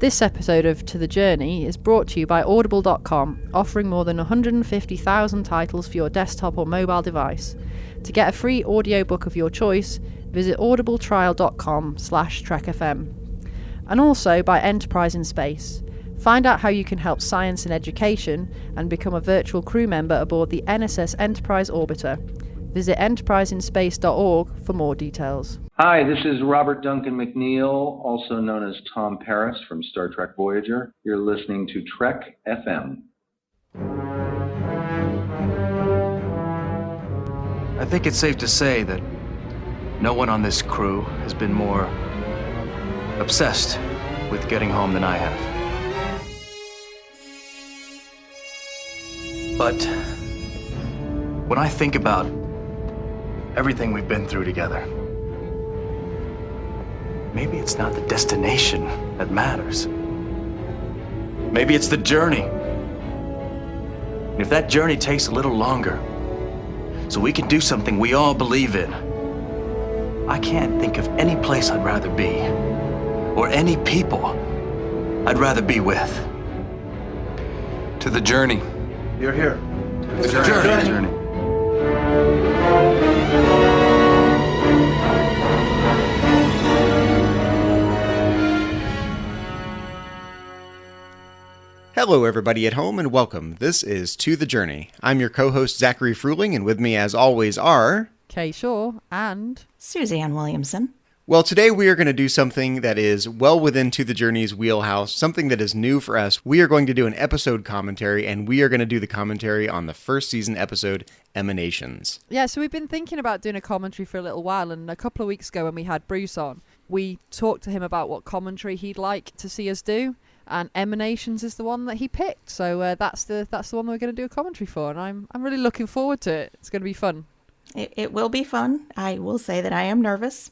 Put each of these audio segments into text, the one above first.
This episode of To The Journey is brought to you by Audible.com, offering more than 150,000 titles for your desktop or mobile device. To get a free audiobook of your choice, visit audibletrial.com/trekfm. And also by Enterprise in Space. Find out how you can help science and education and become a virtual crew member aboard the NSS Enterprise Orbiter. Visit enterpriseinspace.org for more details. Hi, this is Robert Duncan McNeil, also known as Tom Paris from Star Trek Voyager. You're listening to Trek FM. I think it's safe to say that no one on this crew has been more obsessed with getting home than I have. But when I think about everything we've been through together, maybe it's not the destination that matters. Maybe it's the journey. And if that journey takes a little longer, so we can do something we all believe in, I can't think of any place I'd rather be, or any people I'd rather be with. To the journey. You're here. To the journey. Hello everybody at home and welcome. This is To The Journey. I'm your co-host Zachary Fruling, and with me as always are... Kay Shaw and... Suzanne Williamson. Well, today we are going to do something that is well within To The Journey's wheelhouse, something that is new for us. We are going to do an episode commentary, and we are going to do the commentary on the first season episode, Emanations. Yeah, so we've been thinking about doing a commentary for a little while, and a couple of weeks ago when we had Bruce on, we talked to him about what commentary he'd like to see us do. And Emanations is the one that he picked, so that's the one that we're going to do a commentary for, and I'm really looking forward to it. It's going to be fun. It will be fun. I will say that I am nervous.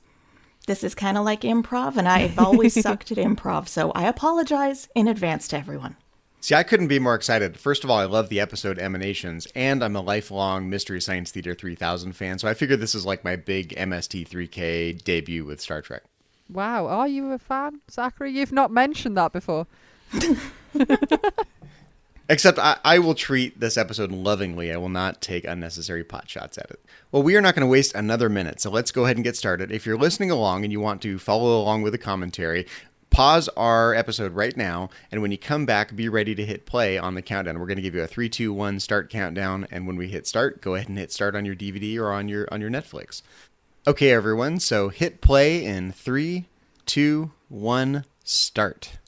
This is kind of like improv, and I've always sucked at improv, so I apologize in advance to everyone. See, I couldn't be more excited. First of all, I love the episode Emanations, and I'm a lifelong Mystery Science Theater 3000 fan, so I figured this is like my big MST3K debut with Star Trek. Wow, are you a fan, Zachary? You've not mentioned that before. Except I will treat this episode lovingly. I will not take unnecessary pot shots at it. Well, we are not going to waste another minute, so let's go ahead and get started. If you're listening along and you want to follow along with the commentary, pause our episode right now, and when you come back, be ready to hit play on the countdown. We're going to give you a 3, 2, 1 start countdown, and when we hit start, go ahead and hit start on your DVD or on your Netflix. Okay, everyone, so hit play in 3, 2, 1, start.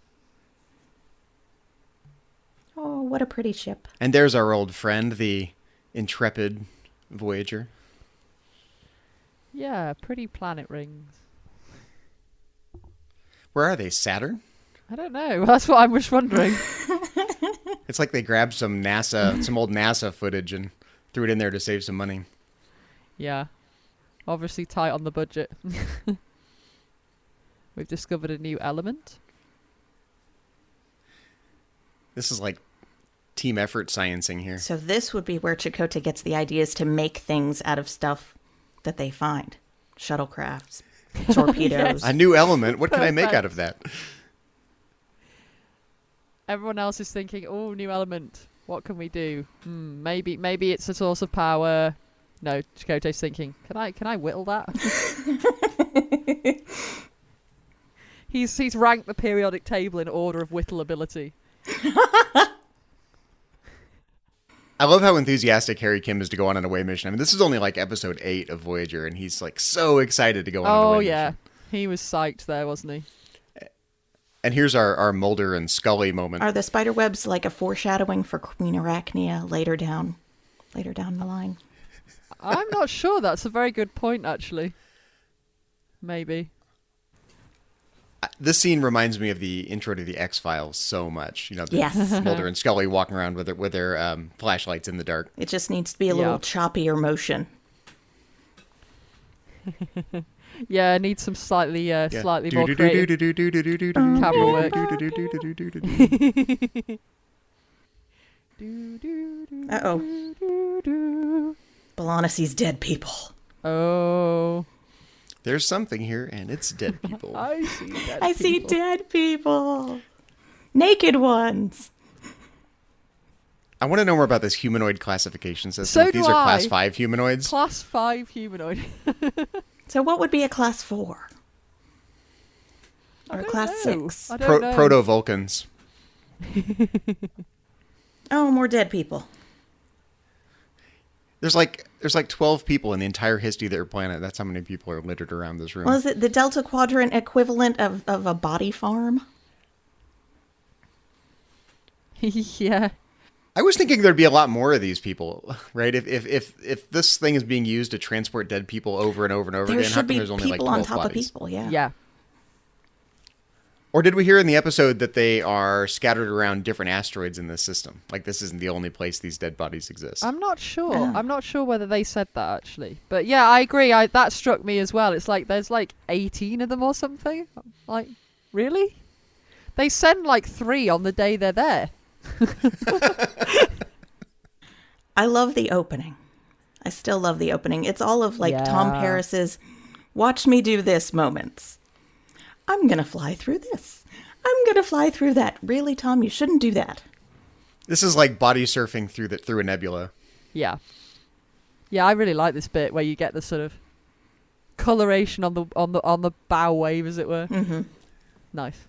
Oh, what a pretty ship. And there's our old friend, the intrepid Voyager. Yeah, pretty planet rings. Where are they, Saturn? I don't know. That's what I'm just wondering. It's like they grabbed some old NASA footage and threw it in there to save some money. Yeah. Obviously tight on the budget. We've discovered a new element. This is like team effort sciencing here. So this would be where Chakotay gets the ideas to make things out of stuff that they find. Shuttlecrafts, torpedoes. Yes. A new element. What can I make out of that? Everyone else is thinking, oh, new element. What can we do? Maybe it's a source of power. No, Chakotay's thinking, can I whittle that? He's ranked the periodic table in order of whittleability. I love how enthusiastic Harry Kim is to go on an away mission. I mean, this is only like episode 8 of Voyager, and he's like so excited to go on an away mission. Oh, yeah. He was psyched there, wasn't he? And here's our Mulder and Scully moment. Are the spider webs like a foreshadowing for Queen Arachnia later down the line? I'm not sure. That's a very good point, actually. Maybe. This scene reminds me of the intro to the X-Files so much. You know, yes. Mulder and Scully walking around with their flashlights in the dark. It just needs to be a little choppier motion. Yeah, needs some slightly more creative camera work. Uh-oh. B'Elanna sees dead people. Oh. There's something here, and it's dead people. I see dead people. naked ones. I want to know more about this humanoid classification system. So These do are I. class 5 humanoids. Class 5 humanoid. So what would be a class 4? I Or a don't class know. 6? I don't know. Proto-Vulcans. Oh, more dead people. There's like 12 people in the entire history of their planet. That's how many people are littered around this room. Well, is it the Delta Quadrant equivalent of a body farm? Yeah. I was thinking there'd be a lot more of these people, right? If this thing is being used to transport dead people over and over and over There again, how should come be there's only like people 12 on top bodies? of people, yeah. Yeah. Or did we hear in the episode that they are scattered around different asteroids in this system? Like this isn't the only place these dead bodies exist. I'm not sure. Oh. I'm not sure whether they said that actually. But yeah, I agree. That struck me as well. It's like there's like 18 of them or something. Like, really? They send like 3 on the day they're there. I love the opening. I still love the opening. It's all of like Tom Yeah. Paris's watch me do this moments. I'm going to fly through this. I'm going to fly through that. Really, Tom? You shouldn't do that. This is like body surfing through a nebula. Yeah. Yeah, I really like this bit where you get the sort of coloration on the bow wave, as it were. Mm-hmm. Nice.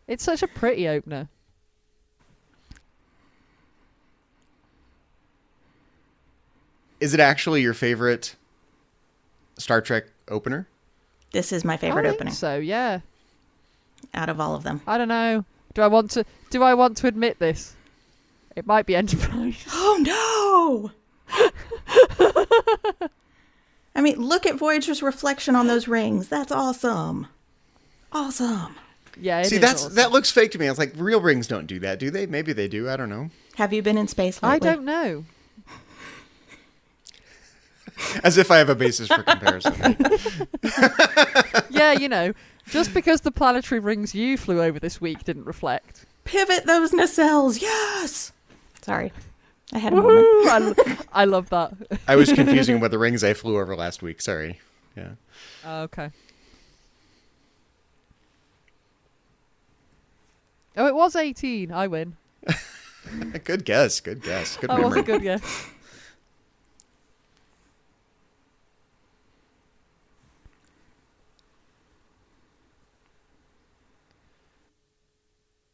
It's such a pretty opener. Is it actually your favorite Star Trek opener? This is my favorite I think opening so, yeah. out of all of them. I don't know. Do I want to admit this? It might be Enterprise. Oh, no! I mean, look at Voyager's reflection on those rings. That's awesome. Awesome. Yeah, it See, is awesome. that looks fake to me. It's like real rings don't do that, do they? Maybe they do. I don't know. Have you been in space I lately? don't know. As if I have a basis for comparison. Yeah, you know, just because the planetary rings you flew over this week didn't reflect. Pivot those nacelles. Yes! Sorry. I had a moment. Woohoo! I love that. I was confusing with the rings I flew over last week. Sorry. Yeah. Okay. Oh, it was 18. I win. Good guess. Good guess. Good That was memory. a good guess.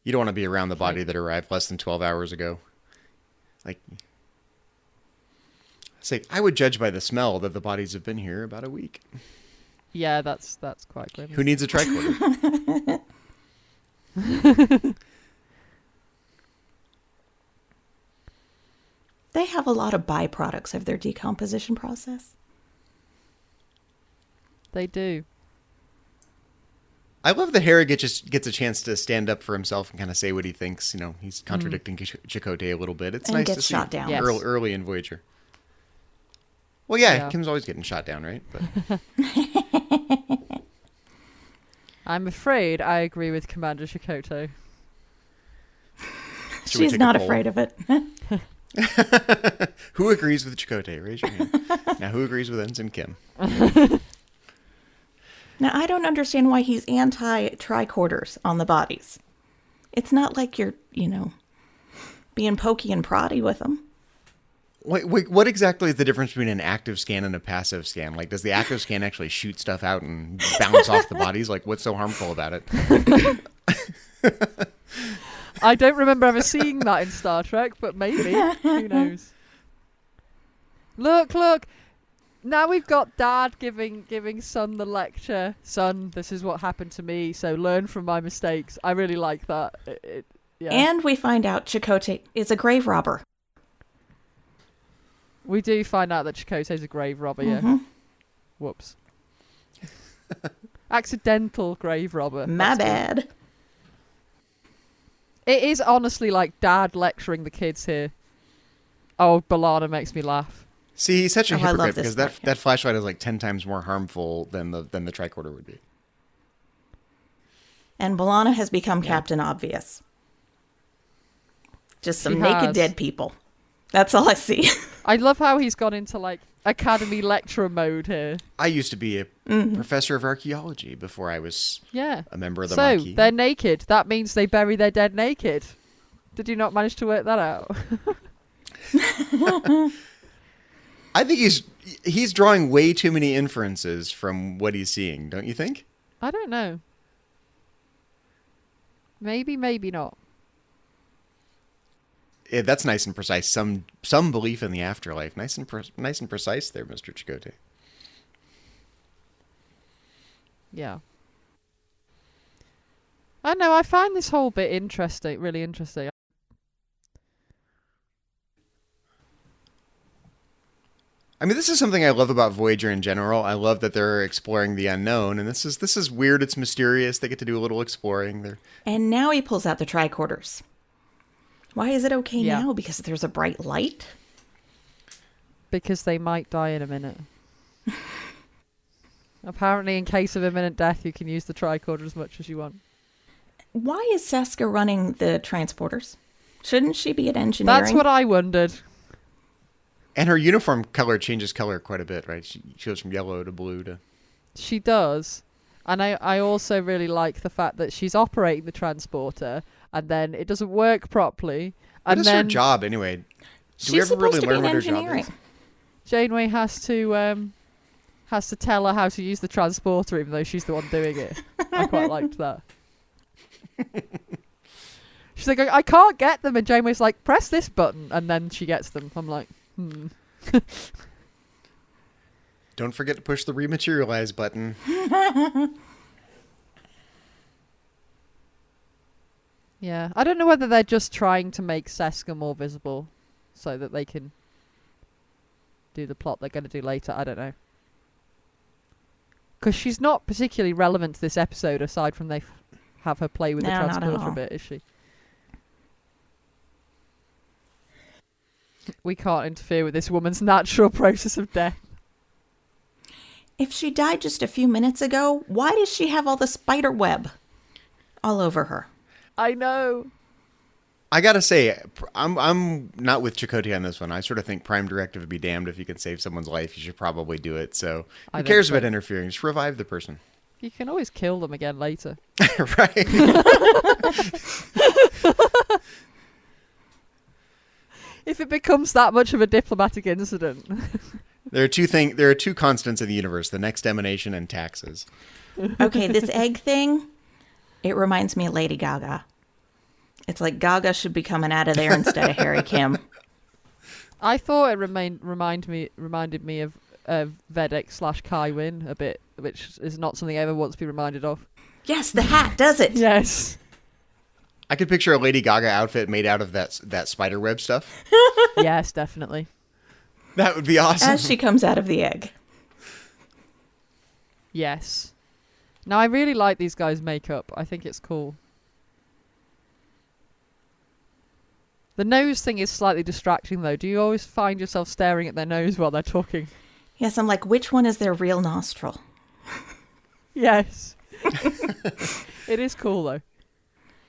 You don't want to be around the body that arrived less than 12 hours ago. Like, it's like, I would judge by the smell that the bodies have been here about a week. Yeah, that's quite grim. Who needs a tricorder? They have a lot of byproducts of their decomposition process. They do. I love that Harry gets a chance to stand up for himself and kind of say what he thinks. You know, he's contradicting Chakotay a little bit. It's And nice gets to see shot down. Yes. early in Voyager. Well, yeah, Yeah. Kim's always getting shot down, right? But I'm afraid I agree with Commander Should Chakotay. we She's take a not poll? afraid of it. Who agrees with Chakotay? Raise your hand. Now, who agrees with Ensign Kim? Now, I don't understand why he's anti-tricorders on the bodies. It's not like you're, being pokey and proddy with them. Wait, what exactly is the difference between an active scan and a passive scan? Like, does the active scan actually shoot stuff out and bounce off the bodies? Like, what's so harmful about it? I don't remember ever seeing that in Star Trek, but maybe. Who knows? Look! Now we've got Dad giving Son the lecture. Son, this is what happened to me, so learn from my mistakes. I really like that. Yeah. And we find out Chakotay is a grave robber. We do find out that Chakotay's a grave robber, yeah. Mm-hmm. Whoops. Accidental grave robber. My That's good. bad. It is honestly like Dad lecturing the kids here. Oh, B'Elanna makes me laugh. See, he's such a Oh, I love hypocrite this because part, yeah. that flashlight is like 10 times more harmful than the tricorder would be. And B'Elanna has become Captain Obvious. Just some She naked has. dead people. That's all I see. I love how he's gone into like Academy lecturer mode here. I used to be a professor of archaeology before I was Yeah. a member of the So, Maquis. they're naked. That means they bury their dead naked. Did you not manage to work that out? I think he's drawing way too many inferences from what he's seeing, don't you think? I don't know. Maybe, maybe not. Yeah, that's nice and precise. Some belief in the afterlife. Nice and precise there, Mr. Chakotay. Yeah. I know, I find this whole bit interesting, really interesting. I mean, this is something I love about Voyager in general. I love that they're exploring the unknown, and this is weird. It's mysterious. They get to do a little exploring there. And now he pulls out the tricorders. Why is it okay Yeah. now? Because there's a bright light? Because they might die in a minute. Apparently, in case of imminent death, you can use the tricorder as much as you want. Why is Seska running the transporters? Shouldn't she be at engineering? That's what I wondered. And her uniform color changes color quite a bit, right? She goes from yellow to blue to... She does. And I also really like the fact that she's operating the transporter and then it doesn't work properly. What And is then her job, anyway? Do She's we ever supposed really to be learn in what her job engineering. is? Janeway has to tell her how to use the transporter even though she's the one doing it. I quite liked that. She's like, I can't get them. And Janeway's like, press this button. And then she gets them. I'm like, Don't forget to push the rematerialize button. Yeah. I don't know whether they're just trying to make Seska more visible so that they can do the plot they're going to do later. I don't know. Because she's not particularly relevant to this episode aside from they have her play with the No, not at transporter a all. bit, is she? We can't interfere with this woman's natural process of death. If she died just a few minutes ago, why does she have all the spider web all over her? I know. I gotta say, I'm not with Chakotay on this one. I sort of think Prime Directive would be damned if you can save someone's life. You should probably do it. So I who think cares so. about interfering? Just revive the person. You can always kill them again later. Right. If it becomes that much of a diplomatic incident. There are two constants in the universe: the next emanation and taxes. Okay, this egg thing, it reminds me of Lady Gaga. It's like Gaga should be coming out of there instead of Harry Kim. I thought it reminded me of Vedek / Kai Wynn a bit, which is not something I ever want to be reminded of. Yes, the hat does it. Yes. I could picture a Lady Gaga outfit made out of that spider web stuff. Yes, definitely. That would be awesome. As she comes out of the egg. Yes. Now, I really like these guys' makeup. I think it's cool. The nose thing is slightly distracting, though. Do you always find yourself staring at their nose while they're talking? Yes, I'm like, which one is their real nostril? Yes. It is cool, though.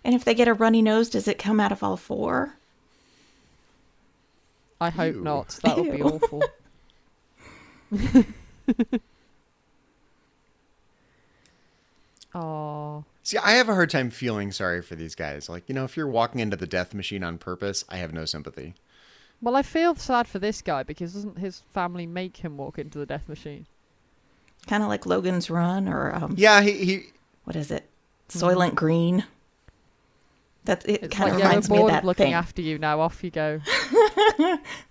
And if they get a runny nose, does it come out of all four? I hope Ew. not. That would be Ew. awful. Oh. See, I have a hard time feeling sorry for these guys. Like, if you're walking into the death machine on purpose, I have no sympathy. Well, I feel sad for this guy because doesn't his family make him walk into the death machine? Kind of like Logan's Run or, Yeah, he what is it? Soylent Green. It It's kind like, of yeah, we're reminds me of bored that of looking thing. after you now. Off you go.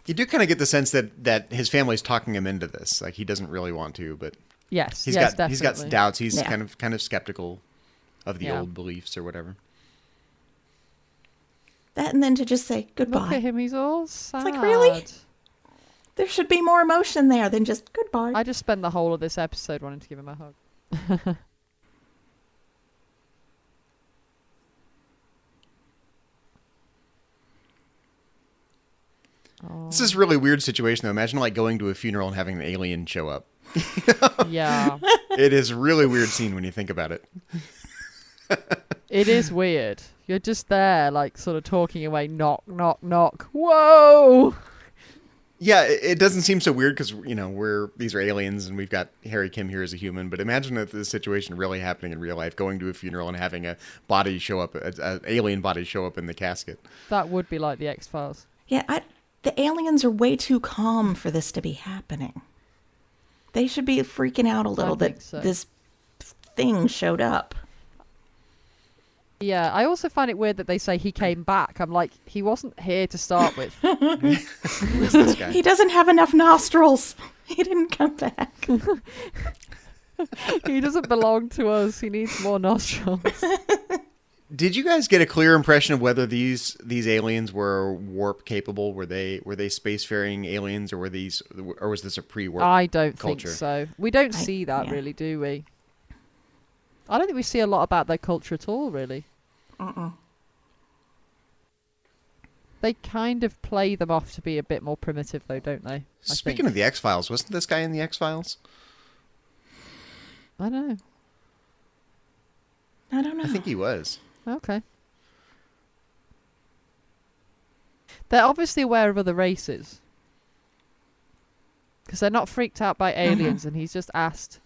you do kind of get the sense that his family's talking him into this. Like, he doesn't really want to, but Yes, he's yes, got definitely. doubts. He's Yeah. kind of skeptical of the Yeah. old beliefs or whatever. That and then to just say Look goodbye. at him, he's all sad. like, really? There should be more emotion there than just goodbye. I just spent the whole of this episode wanting to give him a hug. This is a really weird situation, though. Imagine, like, going to a funeral and having an alien show up. Yeah. It is a really weird scene when you think about it. It is weird. You're just there, like, sort of talking away. Knock, knock, knock. Whoa! Yeah, it doesn't seem so weird because, these are aliens and we've got Harry Kim here as a human. But imagine if this situation really happening in real life, going to a funeral and having a body show up, an alien body show up in the casket. That would be like the X-Files. Yeah, the aliens are way too calm for this to be happening. They should be freaking out a little that this thing showed up. Yeah, I also find it weird that they say he came back. I'm like, he wasn't here to start with. Who is this guy? He doesn't have enough nostrils. He didn't come back. He doesn't belong to us. He needs more nostrils. Did you guys get a clear impression of whether these aliens were warp capable? Were they spacefaring aliens, or was this a pre-warp? I don't culture? think so. We don't see that really, do we? I don't think we see a lot about their culture at all, really. They kind of play them off to be a bit more primitive, though, don't they? Speaking of the X-Files, wasn't this guy in the X-Files? I don't know. I don't know. I think he was. Okay. They're obviously aware of other races. Because they're not freaked out by aliens, and he's just asked,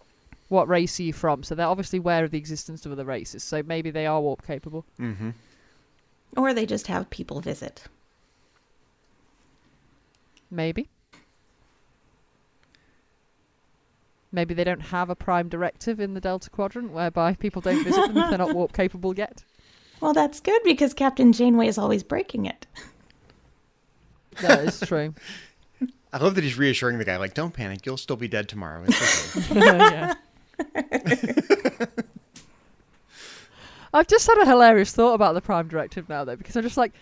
what race are you from? So they're obviously aware of the existence of other races. So maybe they are warp capable. Mm-hmm. Or they just have people visit. Maybe. Maybe they don't have a prime directive in the Delta Quadrant whereby people don't visit them if they're not warp capable yet. Well, that's good because Captain Janeway is always breaking it. That is true. I love that he's reassuring the guy, like, don't panic, you'll still be dead tomorrow. It's okay. Yeah. I've just had a hilarious thought about the prime directive now, though, because I'm just like,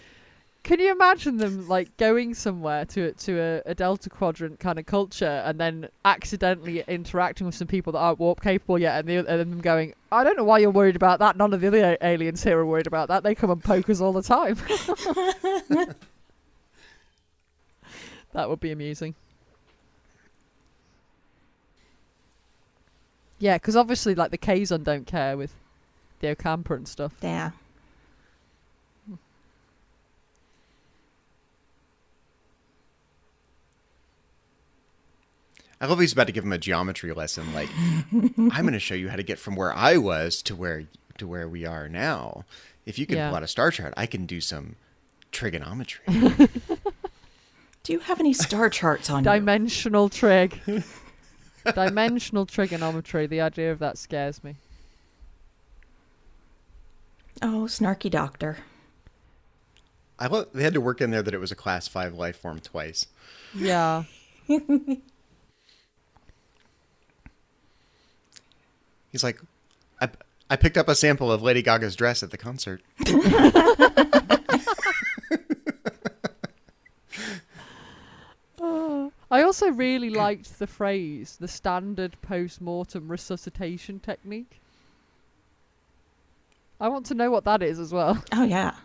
can you imagine them like going somewhere to a Delta Quadrant kind of culture and then accidentally interacting with some people that aren't warp capable yet, and them going, I don't know why you're worried about that. None of the other aliens here are worried about that. They come and poke us all the time. That would be amusing. Yeah, because obviously, like, the Kazon don't care with the Ocampa and stuff. Yeah. I love he's about to give him a geometry lesson. Like, I'm going to show you how to get from where I was to where we are now. If you can plot a star chart, I can do some trigonometry. Do you have any star charts on Dimensional trig. Dimensional trigonometry. The idea of that scares me. Oh, snarky doctor. I love they had to work in there that it was a class 5 life form twice. Yeah. He's like, I picked up a sample of Lady Gaga's dress at the concert. I also really liked the phrase, the standard post-mortem resuscitation technique. I want to know what that is as well. Oh, yeah.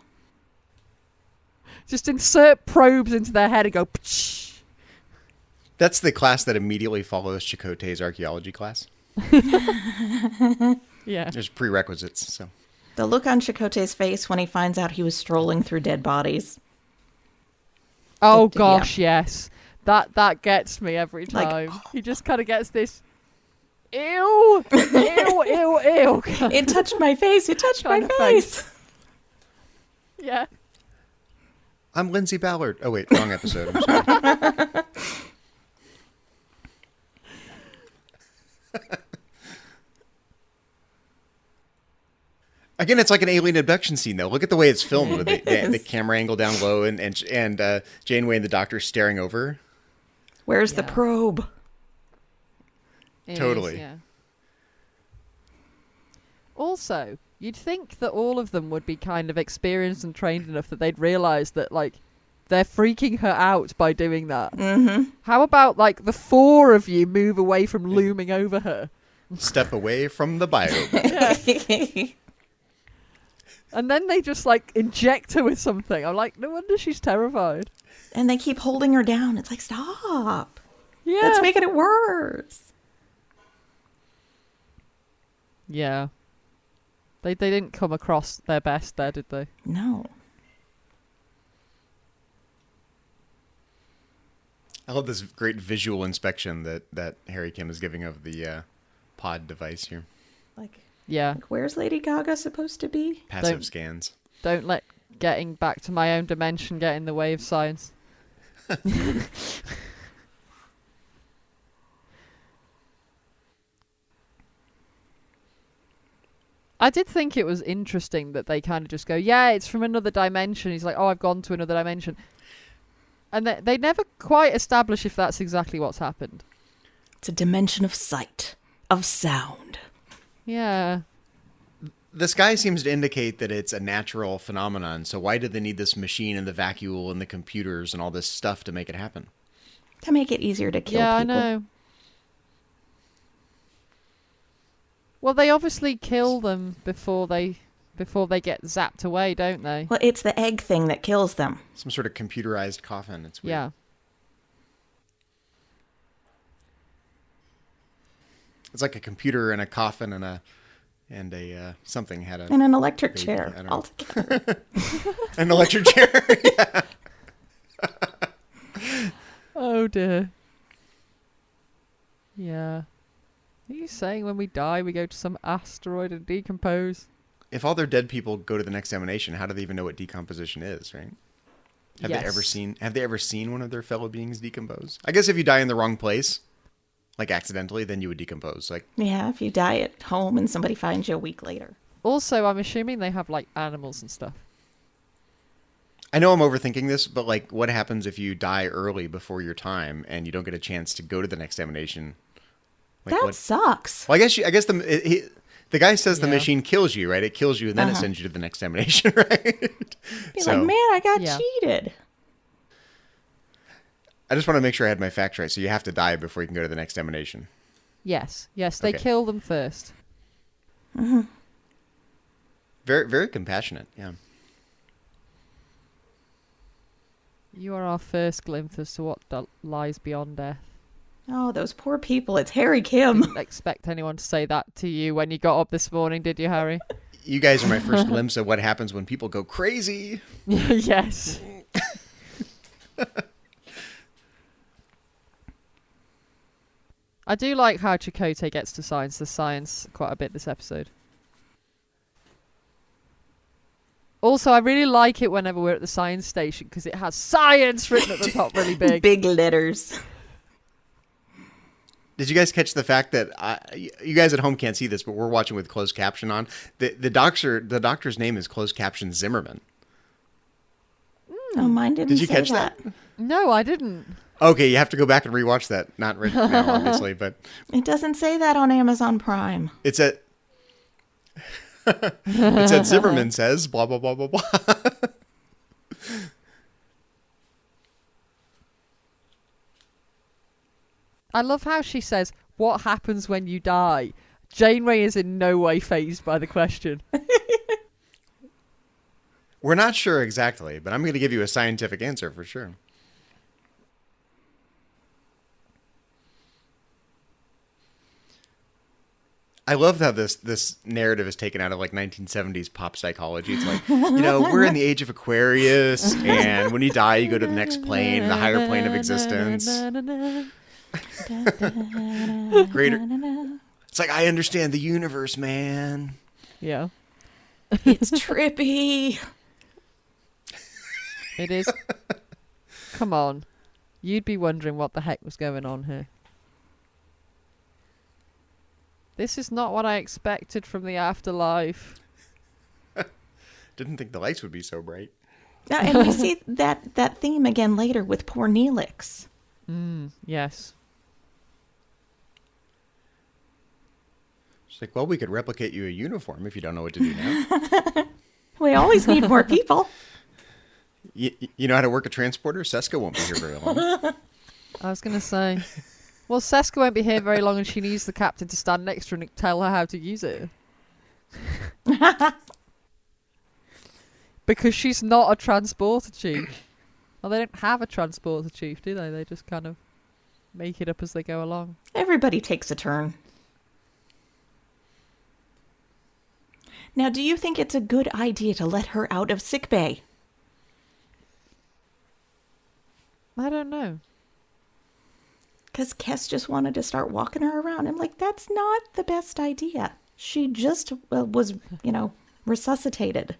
Just insert probes into their head and go, psh. That's the class that immediately follows Chakotay's archaeology class. Yeah. There's prerequisites, so. The look on Chakotay's face when he finds out he was strolling through dead bodies. Oh, gosh, yes. That gets me every time. Like, He just kind of gets this, ew, ew, ew, ew. It touched my face. It touched my Kind of face. Yeah. I'm Lindsay Ballard. Oh, wait, wrong episode. I'm sorry. Again, it's like an alien abduction scene, though. Look at the way it's filmed with the camera angle down low and Janeway and the doctor staring over. Where's the probe? It Totally. is, yeah. Also, you'd think that all of them would be kind of experienced and trained enough that they'd realise that, like, they're freaking her out by doing that. Mm-hmm. How about, like, the 4 of you move away from looming over her? Step away from the bio. And then they just, like, inject her with something. I'm like, no wonder she's terrified. And they keep holding her down. It's like, stop. Yeah. That's making it worse. Yeah. They didn't come across their best there, did they? No. I love this great visual inspection that Harry Kim is giving of the pod device here. Yeah. Where's Lady Gaga supposed to be? Passive scans. Don't let getting back to my own dimension get in the way of science. I did think it was interesting that they kind of just go, yeah, it's from another dimension. He's like, oh, I've gone to another dimension. And they never quite establish if that's exactly what's happened. It's a dimension of sight, of sound. Yeah. The sky seems to indicate that it's a natural phenomenon, so why do they need this machine and the vacuole and the computers and all this stuff to make it happen? To make it easier to kill yeah, people. I know. Well, they obviously kill them before they get zapped away, don't they? Well, it's the egg thing that kills them. Some sort of computerized coffin. It's weird. Yeah. It's like a computer and a coffin and a something had a And an electric baby, chair I don't know. altogether. An electric chair. Yeah. Oh dear. Yeah. Are you saying when we die we go to some asteroid and decompose? If all their dead people go to the next emanation, how do they even know what decomposition is, right? Have Yes. they ever seen one of their fellow beings decompose? I guess if you die in the wrong place, like accidentally, then you would decompose. Like, Yeah, if you die at home and somebody finds you a week later. Also, I'm assuming they have like animals and stuff. I know I'm overthinking this, but like, what happens if you die early before your time and you don't get a chance to go to the next emanation? Like, That sucks. Well, I guess the guy says the Yeah. machine kills you, right? It kills you, and then it sends you to the next emanation, right? Be like, man, I got Yeah. cheated. I just want to make sure I had my facts right. So you have to die before you can go to the next emanation. Yes, they Okay. kill them first. Very, very compassionate. Yeah. You are our first glimpse as to what lies beyond death. Oh, those poor people. It's Harry Kim. Didn't expect anyone to say that to you when you got up this morning, did you, Harry? You guys are my first glimpse of what happens when people go crazy. Yes. I do like how Chakotay gets to the science quite a bit this episode. Also, I really like it whenever we're at the science station because it has science written at the top really big. Big letters. Did you guys catch the fact that you guys at home can't see this, but we're watching with closed caption on? The doctor's name is closed caption Zimmerman. Oh, mine didn't Did you say catch that? No, I didn't. Okay, you have to go back and rewatch that. Not right now, obviously, but It doesn't say that on Amazon Prime. it's at it said Zimmerman says blah blah blah blah blah. I love how she says, "What happens when you die?" Janeway is in no way fazed by the question. We're not sure exactly, but I'm going to give you a scientific answer for sure. I love how this narrative is taken out of like 1970s pop psychology. It's like, we're in the age of Aquarius, and when you die, you go to the next plane, the higher plane of existence. Greater. It's like, I understand the universe, man. Yeah, It's trippy. it is. Come on. You'd be wondering what the heck was going on here. This is not what I expected from the afterlife. Didn't think the lights would be so bright. And we see that theme again later with poor Neelix. Yes. She's like, well, we could replicate you a uniform if you don't know what to do now. We always need more people. You know how to work a transporter? Seska won't be here very long. I was going to say. Well, Seska won't be here very long and she needs the captain to stand next to her and tell her how to use it. Because she's not a transporter chief. Well, they don't have a transporter chief, do they? They just kind of make it up as they go along. Everybody takes a turn. Now, do you think it's a good idea to let her out of sickbay? I don't know. Because Kes just wanted to start walking her around. I'm like, that's not the best idea. She just was, resuscitated.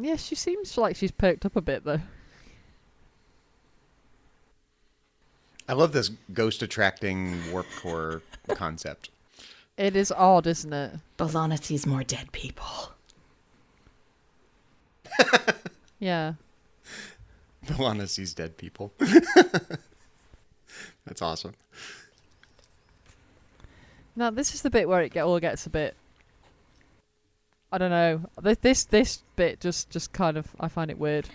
Yeah, she seems like she's perked up a bit, though. I love this ghost attracting warp core concept. It is odd, isn't it? B'Elanna sees more dead people. Yeah. B'Elanna sees dead people. That's awesome. Now, this is the bit where it all gets a bit... I don't know. This bit just kind of... I find it weird.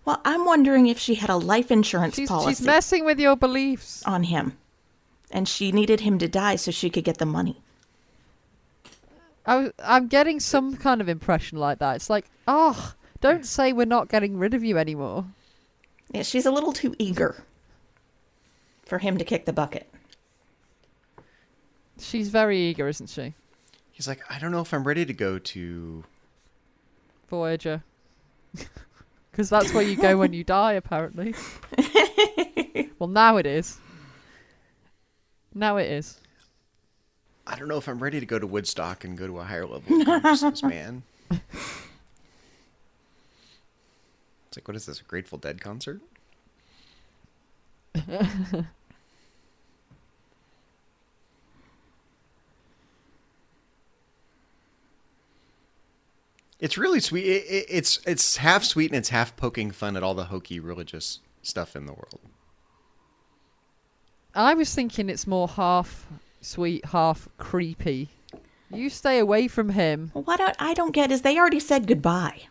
Well, I'm wondering if she had a life insurance policy She's messing with your beliefs. on him. And she needed him to die so she could get the money. I'm getting some kind of impression like that. It's like, oh, don't say we're not getting rid of you anymore. Yeah, she's a little too eager for him to kick the bucket. She's very eager, isn't she? He's like, I don't know if I'm ready to go to... Voyager. Because that's where you go when you die, apparently. Well, now it is. Now it is. I don't know if I'm ready to go to Woodstock and go to a higher level of consciousness, man. It's like, what is this, a Grateful Dead concert? It's really sweet. It's half sweet and it's half poking fun at all the hokey religious stuff in the world. I was thinking it's more half sweet, half creepy. You stay away from him. Well, what I don't get is they already said goodbye.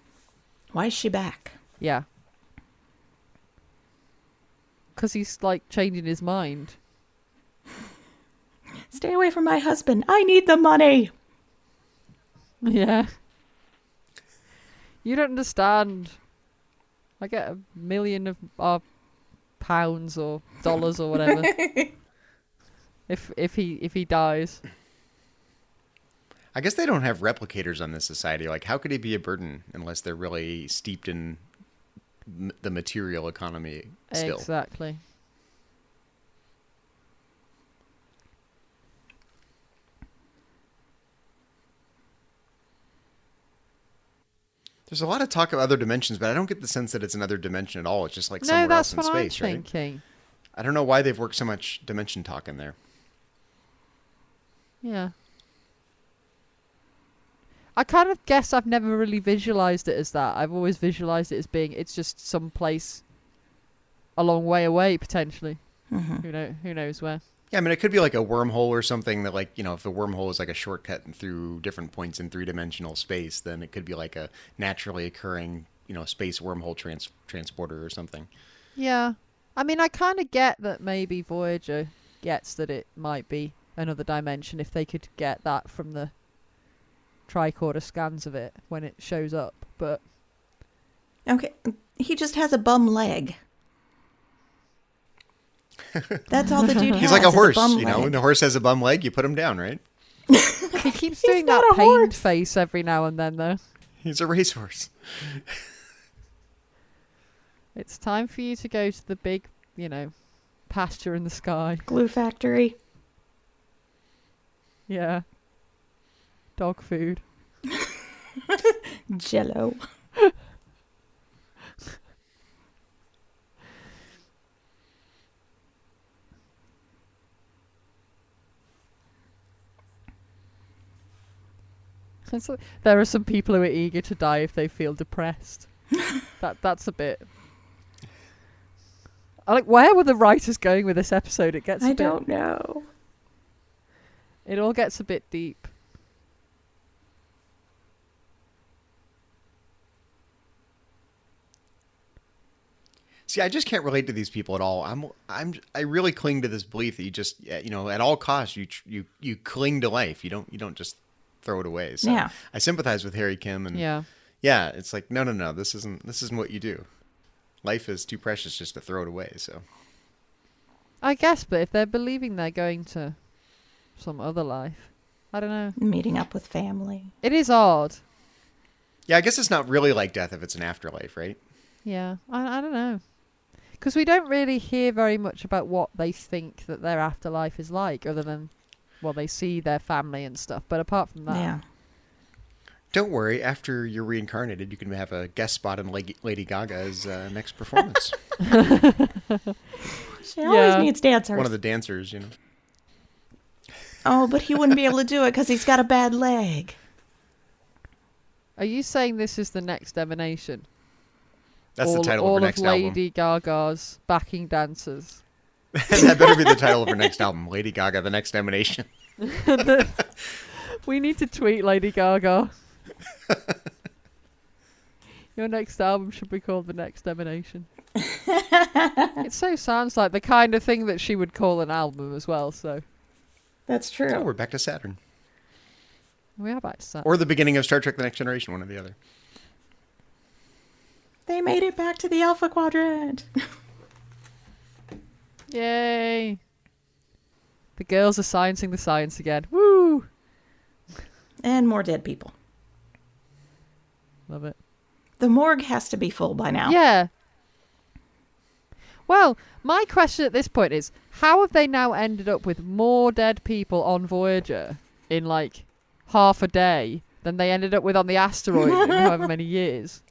Why is she back? Yeah. Because he's, like, changing his mind. Stay away from my husband. I need the money. Yeah. You don't understand. I get 1 million of pounds or dollars or whatever. if he dies. I guess they don't have replicators on this society. Like, how could he be a burden unless they're really steeped in the material economy still? Exactly. There's a lot of talk of other dimensions, but I don't get the sense that it's another dimension at all. It's just like somewhere else in space, I'm right? thinking. I don't know why they've worked so much dimension talk in there. Yeah. I kind of guess I've never really visualized it as that. I've always visualized it as being it's just some place a long way away potentially. Mm-hmm. Who knows where. Yeah, I mean, it could be like a wormhole or something that, like, if the wormhole is like a shortcut through different points in three-dimensional space, then it could be like a naturally occurring, space wormhole transporter or something. Yeah. I mean, I kind of get that maybe Voyager gets that it might be another dimension if they could get that from the tricorder scans of it when it shows up, but... Okay, he just has a bum leg. That's all the dude has. He's like a horse, leg. When the horse has a bum leg, you put him down, right? He keeps doing that not a pained horse. face every now and then, though. He's a racehorse. It's time for you to go to the big, pasture in the sky. Glue factory. Yeah. Dog food. Jello. There are some people who are eager to die if they feel depressed. That's a bit... where were the writers going with this episode? It gets I don't know. It all gets a bit deep. See, I just can't relate to these people at all. I really cling to this belief that you just, at all costs, you cling to life. You don't just throw it away. So Yeah. I sympathize with Harry Kim, and Yeah. It's like no, this isn't what you do. Life is too precious just to throw it away. So I guess, but if they're believing they're going to some other life, I don't know. Meeting up with family. It is odd. yeah, I guess it's not really like death if it's an afterlife, right? Yeah, I don't know. Because we don't really hear very much about what they think that their afterlife is like, other than, well, they see their family and stuff. But apart from that, Yeah. Don't worry, after you're reincarnated, you can have a guest spot in Lady Gaga's next performance. She always Yeah. needs dancers. One of the dancers, you know. Oh, but he wouldn't be able to do it because he's got a bad leg. are you saying this is the next Emanation? That's all, the title of all her next Lady Gaga's backing dancers. album. That better be the title of her next album, Lady Gaga, the next Emanation. We need to tweet Lady Gaga. Your next album should be called The Next Emanation. It so sounds like the kind of thing that she would call an album as well, so That's true. Oh, we're back to Saturn. we are back to that. Or the beginning of Star Trek The Next Generation, one or the other. They made it back to the Alpha Quadrant. Yay! The girls are sciencing the science again. Woo! And more dead people. Love it. The morgue has to be full by now. Yeah. Well, my question at this point is, how have they now ended up with more dead people on Voyager in like half a day than they ended up with on the asteroid in however many years?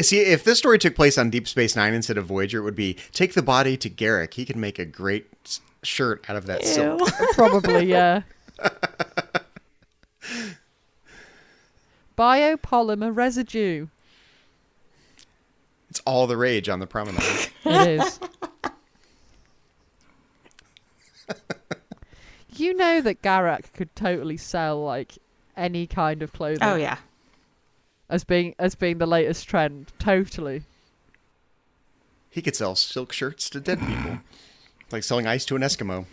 See, if this story took place on Deep Space Nine instead of Voyager, it would be take the body to Garrick. He can make a great shirt out of that silk. Ew. Probably, yeah. Biopolymer residue. It's all the rage on the promenade. It is. You know that Garak could totally sell like any kind of clothing. Oh, yeah. As being the latest trend. Totally. He could sell silk shirts to dead people. Like selling ice to an Eskimo.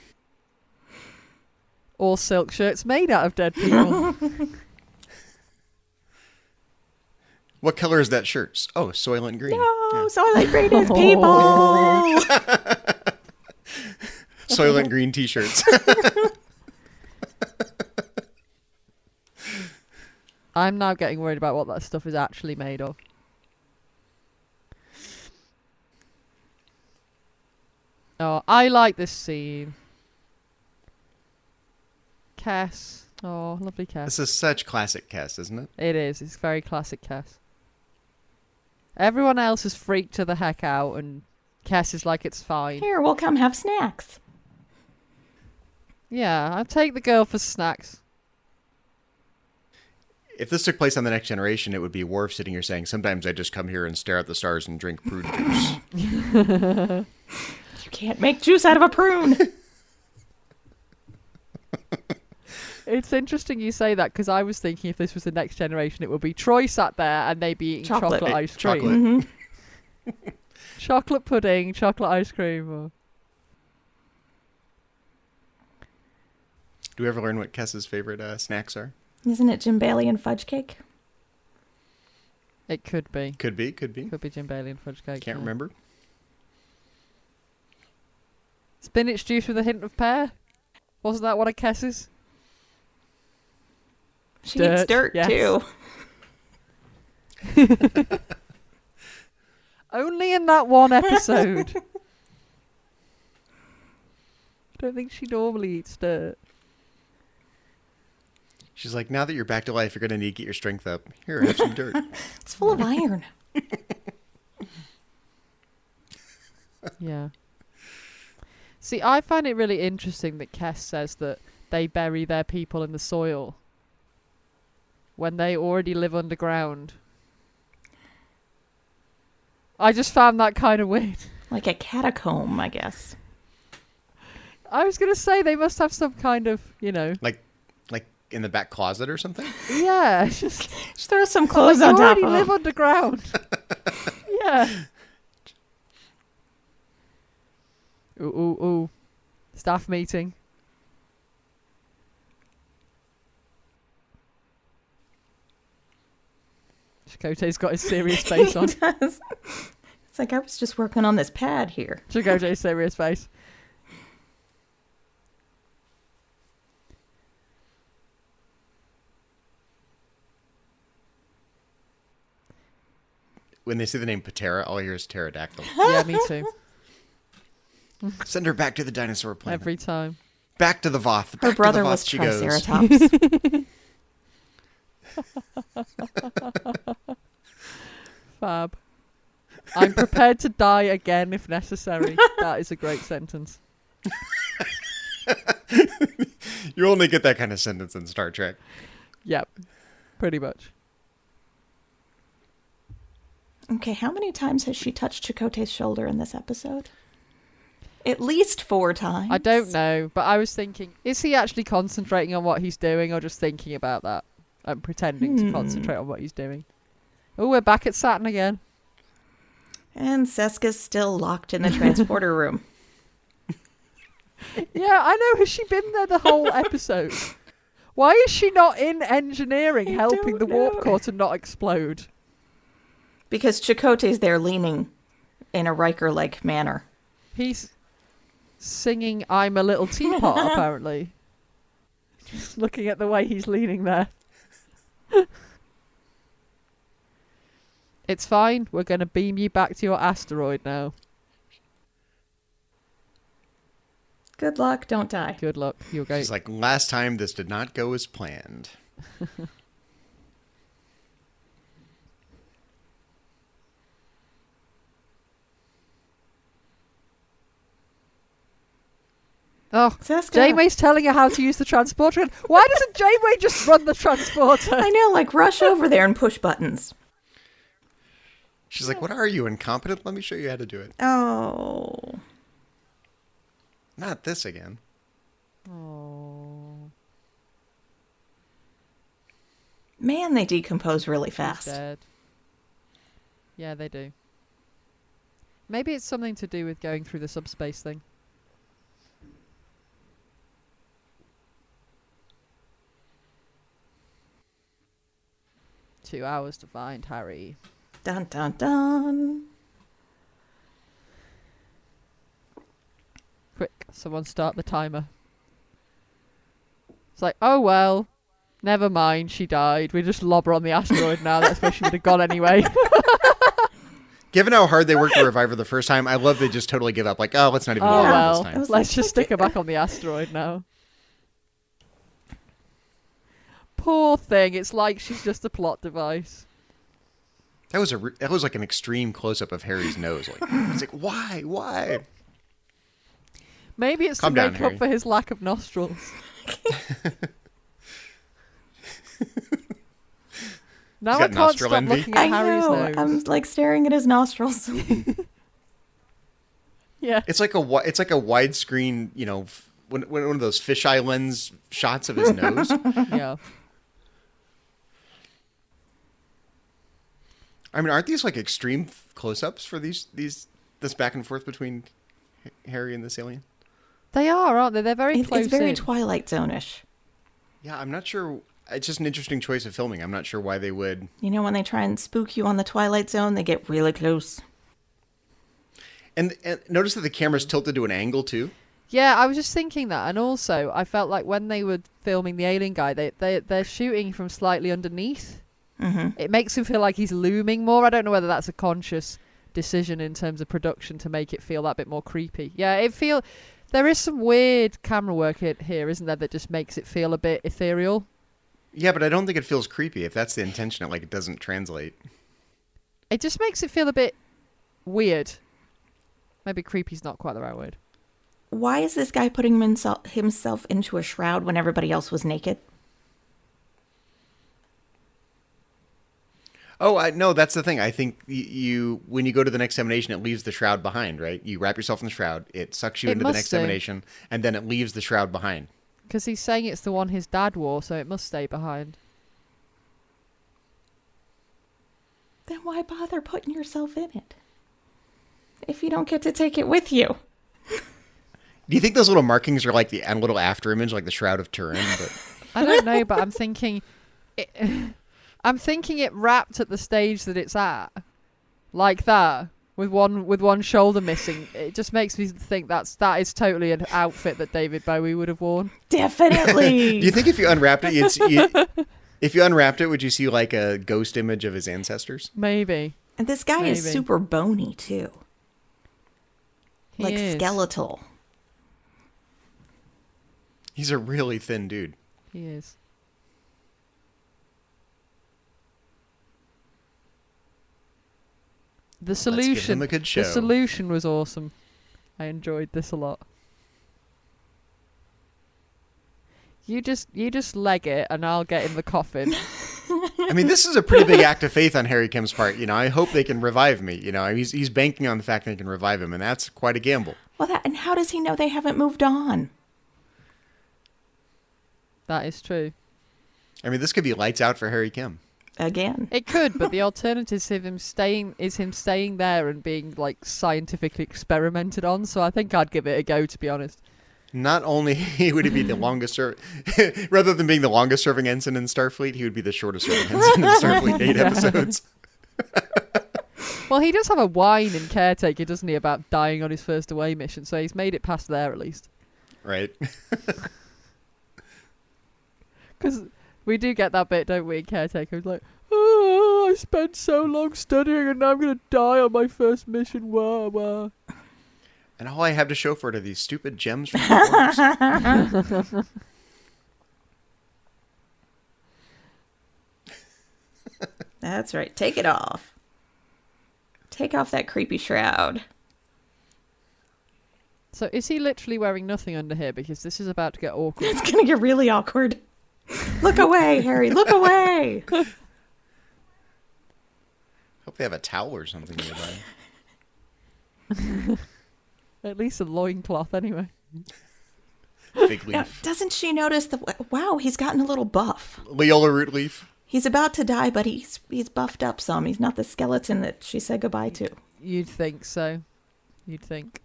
Or silk shirts made out of dead people. What color is that shirt? Oh, Soylent Green. No, Yeah. Soylent Green is people. Soylent Green t-shirts. I'm now getting worried about what that stuff is actually made of. Oh, I like this scene. Cass. Oh, lovely Cass. This is such classic Cass, isn't it? It is. It's very classic Cass. Everyone else is freaked to the heck out, and Cass is like, it's fine. Here, we'll come have snacks. Yeah, I'll take the girl for snacks. If this took place on The Next Generation, it would be Worf sitting here saying, sometimes I just come here and stare at the stars and drink prune juice. You can't make juice out of a prune. It's interesting you say that, because I was thinking if this was the Next Generation, it would be Troy sat there and they'd be eating chocolate ice cream. Chocolate. Mm-hmm. Chocolate pudding, chocolate ice cream. Or... Do we ever learn what Cass's favorite snacks are? Isn't it Jim Bailey and fudge cake? It could be. Could be, could be. Could be Jim Bailey and fudge cake. Can't yeah. remember. Spinach juice with a hint of pear? Wasn't that one of Kess's? She Dirt, eats dirt, yes. too. Only in that one episode. I don't think she normally eats dirt. She's like, now that you're back to life, you're going to need to get your strength up. Here, have some dirt. It's full of iron. Yeah. See, I find it really interesting that Kess says that they bury their people in the soil when they already live underground. I just found that kind of weird. Like a catacomb, I guess. I was going to say they must have some kind of, you know... Like in the back closet or something? Yeah, just throw some clothes like on you top already of live them. underground. Yeah. Ooh, ooh, ooh. Staff meeting. Chakotay's got his serious face on. He does. It's like, I was just working on this pad here. Chakotay's serious face. When they say the name Patera, all I hear is pterodactyl. Yeah, me too. Send her back to the dinosaur planet. Every time. Back to the Voth. Her Back brother to the Voth was she goes. Triceratops. Fab. I'm prepared to die again if necessary. That is a great sentence. You only get that kind of sentence in Star Trek. Yep. Pretty much. Okay, how many times has she touched Chakotay's shoulder in this episode? At least 4 times. I don't know, but I was thinking, is he actually concentrating on what he's doing or just thinking about that and pretending to concentrate on what he's doing? Oh, we're back at Saturn again. And Seska's still locked in the transporter room. Yeah, I know. Has she been there the whole episode? Why is she not in engineering helping the warp core to not explode? Because Chakotay's there leaning in a Riker-like manner. He's singing I'm a Little Teapot, apparently. Just looking at the way he's leaning there. It's fine. We're going to beam you back to your asteroid now. Good luck, don't die. Good luck. You're great. She's like, last time this did not go as planned. Oh, Seska. Janeway's telling her how to use the transporter. Why doesn't Janeway just run the transporter? I know, like, rush over there and push buttons. She's like, what are you, incompetent? Let me show you how to do it. Oh. Not this again. Oh, Man, they decompose really he's fast. dead. Yeah, they do. Maybe it's something to do with going through the subspace thing. "2 hours to find Harry." Dun, dun, dun. Quick, someone start the timer. It's like, oh well, never mind, she died. We just lob her on the asteroid now. That's where she would have gone anyway. Given how hard they worked to revive her the first time, I love they just totally give up. Like, oh, let's not even Oh bother well, this time. was let's like, just stick her back on the asteroid now. Poor thing. It's like she's just a plot device. That was like an extreme close up of Harry's nose. Like, it's like, why? Maybe it's Calm to down, make Harry. up for his lack of nostrils. Now He's I got can't nostril stop envy. looking at I Harry's know. nose. I'm like staring at his nostrils. Yeah. It's like a widescreen, one of those fisheye lens shots of his nose. Yeah. I mean, aren't these like extreme close-ups for this back and forth between Harry and this alien? They are, aren't they? They're very close It's very in. Twilight Zone-ish. Yeah, I'm not sure. It's just an interesting choice of filming. I'm not sure why they would. You know, when they try and spook you on the Twilight Zone, they get really close. And notice that the camera's tilted to an angle too. Yeah, I was just thinking that. And also, I felt like when they were filming the alien guy, they're shooting from slightly underneath. Mm-hmm. It makes him feel like he's looming more. I don't know whether that's a conscious decision in terms of production to make it feel that bit more creepy. Yeah, there is some weird camera work here, isn't there, that just makes it feel a bit ethereal. Yeah, but I don't think it feels creepy. If that's the intention, it doesn't translate. It just makes it feel a bit weird. Maybe creepy's not quite the right word. Why is this guy putting himself into a shroud when everybody else was naked? Oh, no, that's the thing. I think you when you go to the next emanation, it leaves the shroud behind, right? You wrap yourself in the shroud, it sucks you It into the must next do. emanation, and then it leaves the shroud behind. Because he's saying it's the one his dad wore, so it must stay behind. Then why bother putting yourself in it? If you don't get to take it with you. Do you think those little markings are like a little after image, like the Shroud of Turin? But I don't know, but I'm thinking it wrapped at the stage that it's at, like that, with one shoulder missing. It just makes me think that is totally an outfit that David Bowie would have worn. Definitely. do you think if you unwrapped it, if you unwrapped it, would you see like a ghost image of his ancestors? Maybe And this guy is Maybe. super bony, too. He like is. skeletal. He's a really thin dude. He is. The Let's give him solution. a good show. The solution was awesome. I enjoyed this a lot. You just leg it, and I'll get in the coffin. I mean, this is a pretty big act of faith on Harry Kim's part. You know, I hope they can revive me. You know, he's banking on the fact that they can revive him, and that's quite a gamble. Well, and how does he know they haven't moved on? That is true. I mean, this could be lights out for Harry Kim. Again. It could, but the alternative is him staying there and being like scientifically experimented on. So I think I'd give it a go, to be honest. Not only would he be the longest rather than being the longest serving ensign in Starfleet, he would be the shortest serving ensign in Starfleet 8 episodes. Well, he does have a whine in Caretaker, doesn't he, about dying on his first away mission, so he's made it past there at least. Right. Because we do get that bit, don't we, in Caretaker? It's like, oh, I spent so long studying and now I'm going to die on my first mission. Wah, wah. And all I have to show for it are these stupid gems from the corners. That's right. Take it off. Take off that creepy shroud. So is he literally wearing nothing under here? Because this is about to get awkward. It's going to get really awkward. Look away, Harry. Look away. Hope they have a towel or something nearby. At least a loincloth, anyway. Fig leaf. Now, doesn't she notice that, wow, he's gotten a little buff. Leola root leaf. He's about to die, but he's buffed up some. He's not the skeleton that she said goodbye to. You'd think so. You'd think.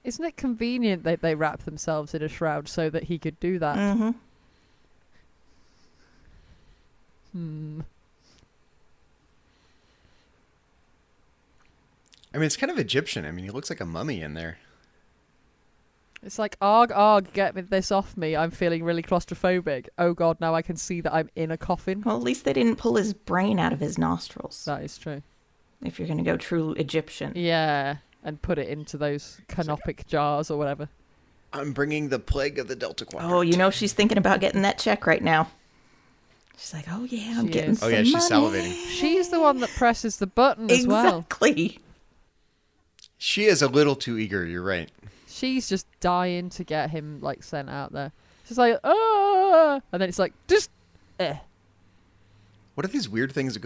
Isn't it convenient that they wrap themselves in a shroud so that he could do that? Mm-hmm. I mean, it's kind of Egyptian. I mean, he looks like a mummy in there. It's like, arg, get this off me. I'm feeling really claustrophobic. Oh god, now I can see that I'm in a coffin. Well, at least they didn't pull his brain out of his nostrils. That is true. If you're going to go true Egyptian. Yeah, and put it into those canopic jars or whatever. I'm bringing the plague of the Delta Quadrant. Oh, you know she's thinking about getting that check right now. She's like, oh yeah, I'm She getting is. some Oh, yeah, she's money. salivating. She's the one that presses the button as well. Exactly. She is a little too eager, you're right. She's just dying to get him like sent out there. She's like, ah, and then it's like, just, What are these weird things that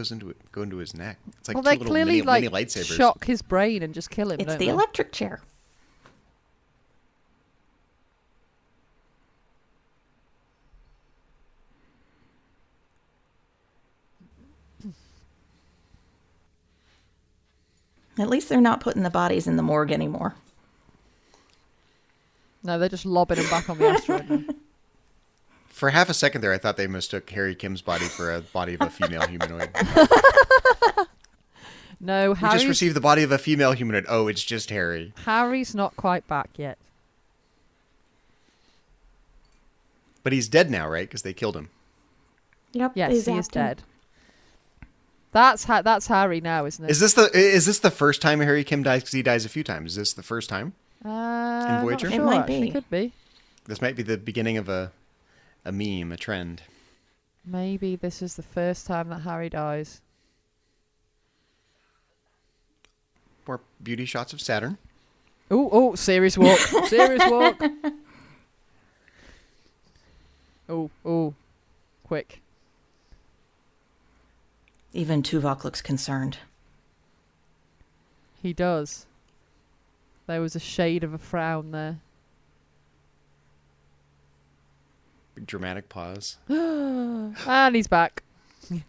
go into his neck? It's like well, two they little clearly mini like lightsabers. shock his brain and just kill him. It's don't the they? electric chair. At least they're not putting the bodies in the morgue anymore. No, they're just lobbing him back on the asteroid. now. For half a second there, I thought they mistook Harry Kim's body for a body of a female humanoid. No, We just received the body of a female humanoid. Oh, it's just Harry. Harry's not quite back yet. But he's dead now, right? Because they killed him. Yep. Yes, they he is zapped him. dead. That's Harry now, isn't it? Is this the first time Harry Kim dies? Because he dies a few times. Is this the first time? Not Voyager? sure, It might actually. be. Could be. This might be the beginning of a meme, a trend. Maybe this is the first time that Harry dies. More beauty shots of Saturn. Oh, serious walk. Serious walk. Oh, quick. Even Tuvok looks concerned. He does. There was a shade of a frown there. Big dramatic pause. And he's back. The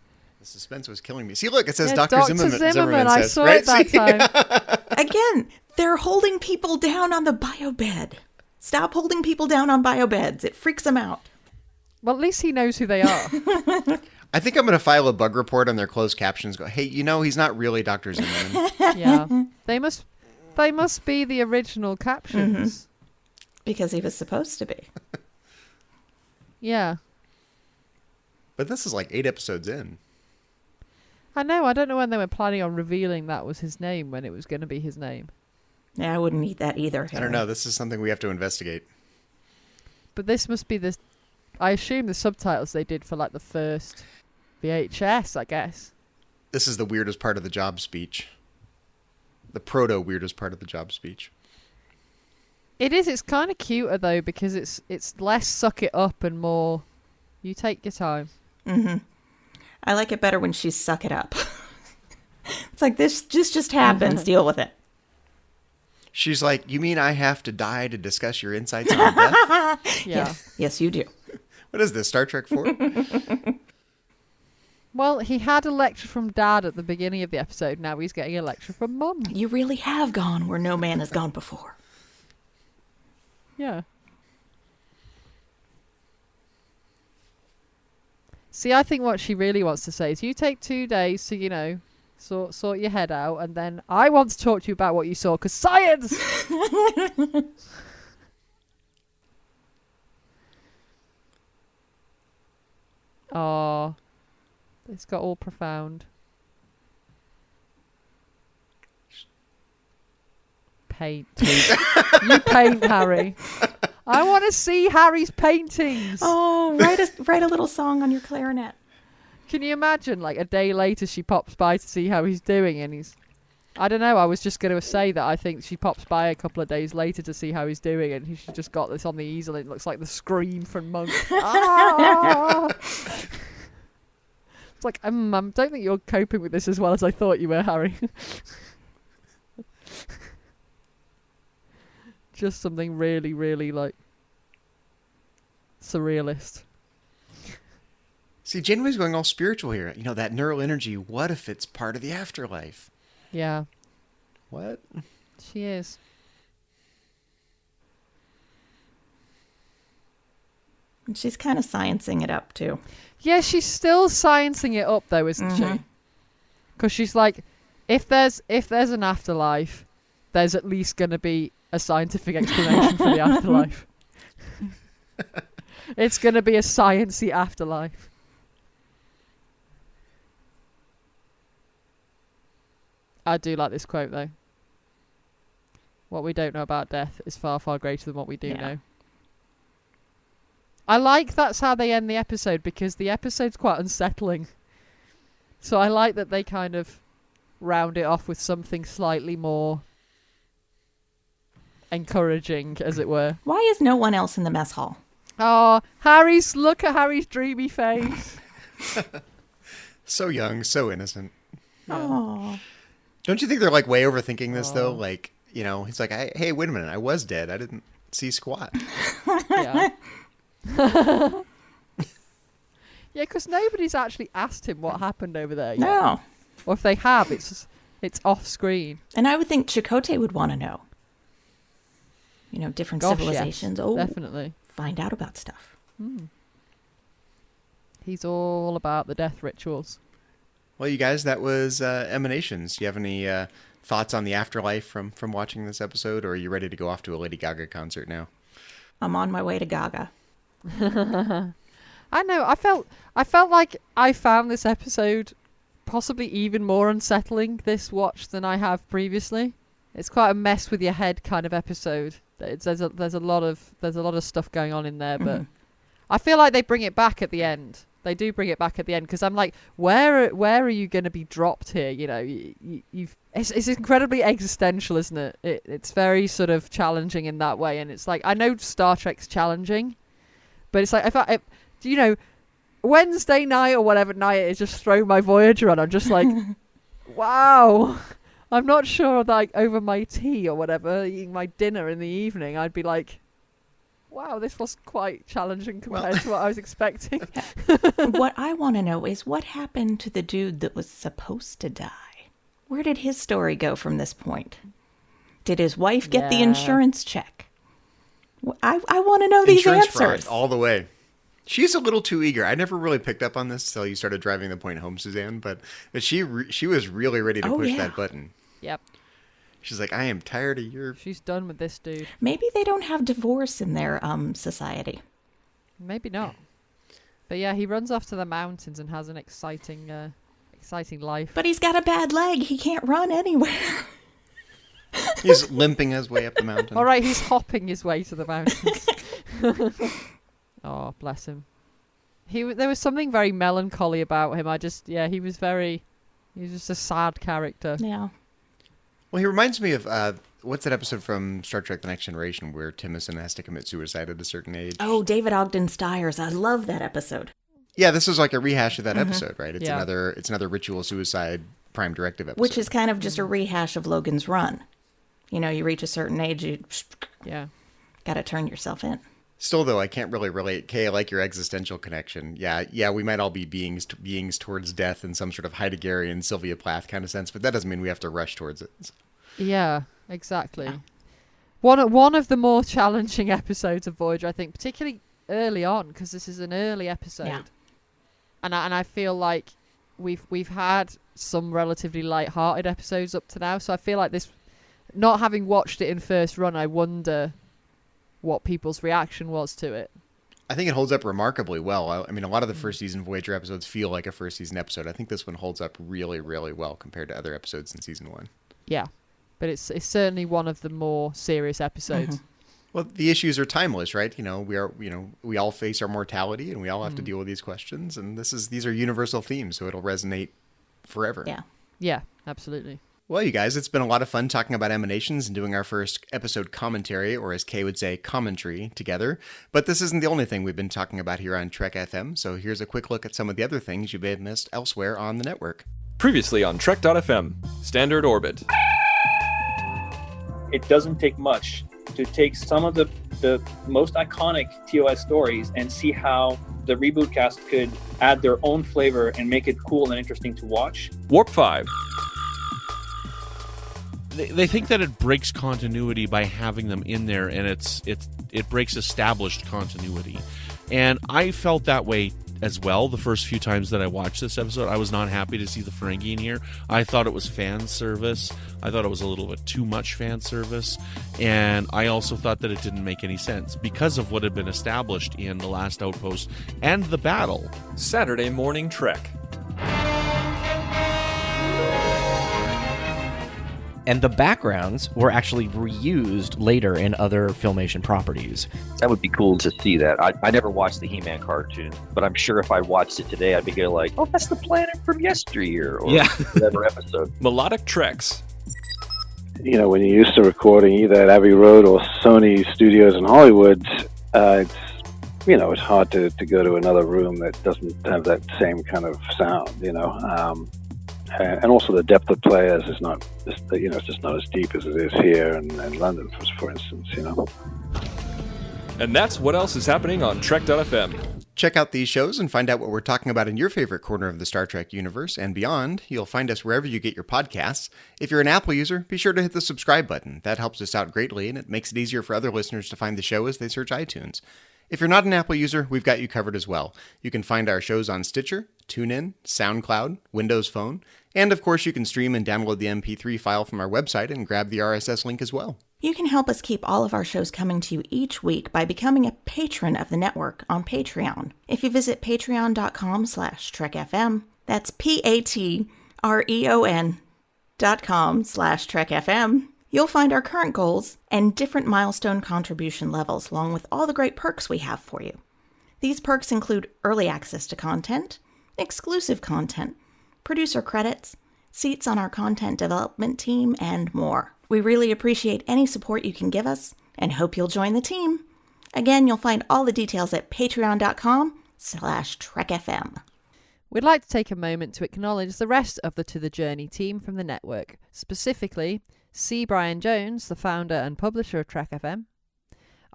suspense was killing me. See, look, it says Yeah, Dr. Dr. Zimmerman. Zimmerman, I says, saw right? it that See? time. Again, they're holding people down on the biobed. Stop holding people down on biobeds. It freaks them out. Well, at least he knows who they are. I think I'm going to file a bug report on their closed captions. Go, hey, he's not really Dr. Zimmerman. Yeah. They must be the original captions. Because he was supposed to be. Yeah. But this is like 8 episodes in. I know. I don't know when they were planning on revealing that was his name, when it was going to be his name. Yeah, I wouldn't eat that either. I don't know. This is something we have to investigate. But this must be the... I assume the subtitles they did for like the first VHS, I guess. This is the weirdest part of the job speech. The proto-weirdest part of the job speech. It is. It's kind of cuter, though, because it's less suck it up and more you take your time. Mm-hmm. I like it better when she's suck it up. It's like, this just happens. Deal with it. She's like, you mean I have to die to discuss your insights on death? Yeah. Yes, you do. What is this, Star Trek 4? Well, he had a lecture from Dad at the beginning of the episode. Now he's getting a lecture from Mum. You really have gone where no man has gone before. Yeah. See, I think what she really wants to say is you take 2 days to, you know, sort your head out, and then I want to talk to you about what you saw, because science! Oh, it's got all profound. Paint. You paint, Harry. I want to see Harry's paintings. Oh, write a little song on your clarinet. Can you imagine, like, a day later she pops by to see how he's doing, and he's... I don't know, I was just going to say that I think she pops by a couple of days later to see how he's doing, and she's just got this on the easel, and it looks like the scream from Monk. Ah! It's like, I don't think you're coping with this as well as I thought you were, Harry. Just something really, really, like, surrealist. See, Janeway's going all spiritual here. You know, that neural energy, what if it's part of the afterlife? Yeah. What? She is. And she's kind of sciencing it up, too. Yeah, she's still sciencing it up, though, isn't she? Because she's like, if there's an afterlife, there's at least going to be a scientific explanation for the afterlife. It's going to be a sciencey afterlife. I do like this quote, though. What we don't know about death is far, far greater than what we do know. I like that's how they end the episode, because the episode's quite unsettling. So I like that they kind of round it off with something slightly more encouraging, as it were. Why is no one else in the mess hall? Oh, look at Harry's dreamy face. So young, so innocent. Oh. Don't you think they're like way overthinking this though? Like, you know, he's like, hey, wait a minute, I was dead. I didn't see squat. Yeah. Yeah, because nobody's actually asked him what happened over there yet. No. Or if they have, it's off screen. And I would think Chakotay would want to know. You know, different civilizations. Yes, oh, definitely. Find out about stuff. He's all about the death rituals. Well, you guys, that was Emanations. Do you have any thoughts on the afterlife from watching this episode, or are you ready to go off to a Lady Gaga concert now? I'm on my way to Gaga. I know. I felt like I found this episode possibly even more unsettling this watch than I have previously. It's quite a mess with your head kind of episode. There's a lot of stuff going on in there, but I feel like they bring it back at the end. They do bring it back at the end, because I'm like, where are you going to be dropped here? You know, it's incredibly existential, isn't it? It's very sort of challenging in that way, and it's like, I know Star Trek's challenging, but it's like if you know, Wednesday night or whatever night it is, just throw my Voyager on. I'm just like, wow. I'm not sure, like, over my tea or whatever, eating my dinner in the evening, I'd be like, wow, this was quite challenging compared to what I was expecting. What I want to know is what happened to the dude that was supposed to die? Where did his story go from this point? Did his wife get the insurance check? I want to know these Insurance answers. Fraud, all the way. She's a little too eager. I never really picked up on this until you started driving the point home, Suzanne. But she was really ready to push that button. Yep. She's like, I am tired of your... She's done with this dude. Maybe they don't have divorce in their society. Maybe not. But yeah, he runs off to the mountains and has an exciting life. But he's got a bad leg. He can't run anywhere. He's limping his way up the mountain. All right, he's hopping his way to the mountains. Oh, bless him. There was something very melancholy about him. He was just a sad character. Yeah. Well, he reminds me of, what's that episode from Star Trek The Next Generation where Timothy has to commit suicide at a certain age? Oh, David Ogden Stiers. I love that episode. Yeah, this is like a rehash of that episode, right? It's Yeah. another ritual suicide Prime Directive episode. Which is kind of just a rehash of Logan's Run. You know, you reach a certain age, you got to turn yourself in. Still, though, I can't really relate. Kay, I like your existential connection. Yeah, we might all be beings towards death in some sort of Heideggerian Sylvia Plath kind of sense, but that doesn't mean we have to rush towards it. Yeah, exactly. Yeah. One of the more challenging episodes of Voyager, I think, particularly early on, because this is an early episode. Yeah. And I feel like we've had some relatively light-hearted episodes up to now, so I feel like this, not having watched it in first run, I wonder what people's reaction was to it. I think it holds up remarkably well. I mean, a lot of the first season Voyager episodes feel like a first season episode. I think this one holds up really, really well compared to other episodes in season 1. Yeah, but it's certainly one of the more serious episodes. Mm-hmm. Well, the issues are timeless, right? We all face our mortality, and we all have to deal with these questions. And these are universal themes, so it'll resonate forever. Yeah, absolutely. Well, you guys, it's been a lot of fun talking about Emanations and doing our first episode commentary, or as Kay would say, commentary, together. But this isn't the only thing we've been talking about here on Trek FM, so here's a quick look at some of the other things you may have missed elsewhere on the network. Previously on Trek.fm, Standard Orbit. It doesn't take much to take some of the most iconic TOS stories and see how the reboot cast could add their own flavor and make it cool and interesting to watch. Warp 5. They think that it breaks continuity by having them in there, and it breaks established continuity. And I felt that way as well the first few times that I watched this episode. I was not happy to see the Ferengi in here. I thought it was fan service. I thought it was a little bit too much fan service. And I also thought that it didn't make any sense because of what had been established in The Last Outpost and the battle. Saturday Morning Trek. And the backgrounds were actually reused later in other Filmation properties. That would be cool to see that. I never watched the He-Man cartoon, but I'm sure if I watched it today, I'd be going like, oh, that's the planet from yesteryear, or whatever episode. Melodic Treks. You know, when you're used to recording either at Abbey Road or Sony Studios in Hollywood, it's hard to go to another room that doesn't have that same kind of sound, and also the depth of players is not, it's just not as deep as it is here in London, for instance, And that's what else is happening on Trek.fm. Check out these shows and find out what we're talking about in your favorite corner of the Star Trek universe and beyond. You'll find us wherever you get your podcasts. If you're an Apple user, be sure to hit the subscribe button. That helps us out greatly, and it makes it easier for other listeners to find the show as they search iTunes. If you're not an Apple user, we've got you covered as well. You can find our shows on Stitcher, TuneIn, SoundCloud, Windows Phone, and of course you can stream and download the MP3 file from our website and grab the RSS link as well. You can help us keep all of our shows coming to you each week by becoming a patron of the network on Patreon. If you visit patreon.com/TrekFM, that's patreon.com/TrekFM, you'll find our current goals and different milestone contribution levels, along with all the great perks we have for you. These perks include early access to content, exclusive content, producer credits, seats on our content development team, and more. We really appreciate any support you can give us and hope you'll join the team. Again, you'll find all the details at patreon.com/TrekFM. We'd like to take a moment to acknowledge the rest of the To The Journey team from the network, specifically C. Brian Jones, the founder and publisher of Trek FM,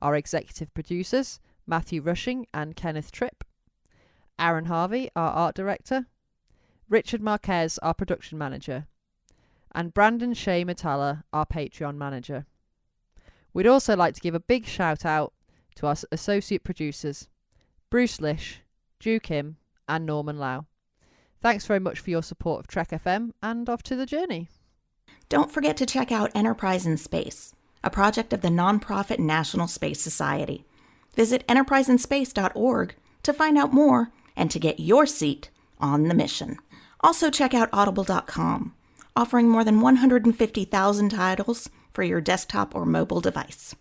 our executive producers, Matthew Rushing and Kenneth Tripp, Aaron Harvey, our art director, Richard Marquez, our production manager, and Brandon Shea Matala, our Patreon manager. We'd also like to give a big shout out to our associate producers, Bruce Lish, Drew Kim, and Norman Lau. Thanks very much for your support of Trek FM and of To The Journey. Don't forget to check out Enterprise in Space, a project of the nonprofit National Space Society. Visit enterpriseinspace.org to find out more and to get your seat on the mission. Also check out audible.com. offering more than 150,000 titles for your desktop or mobile device.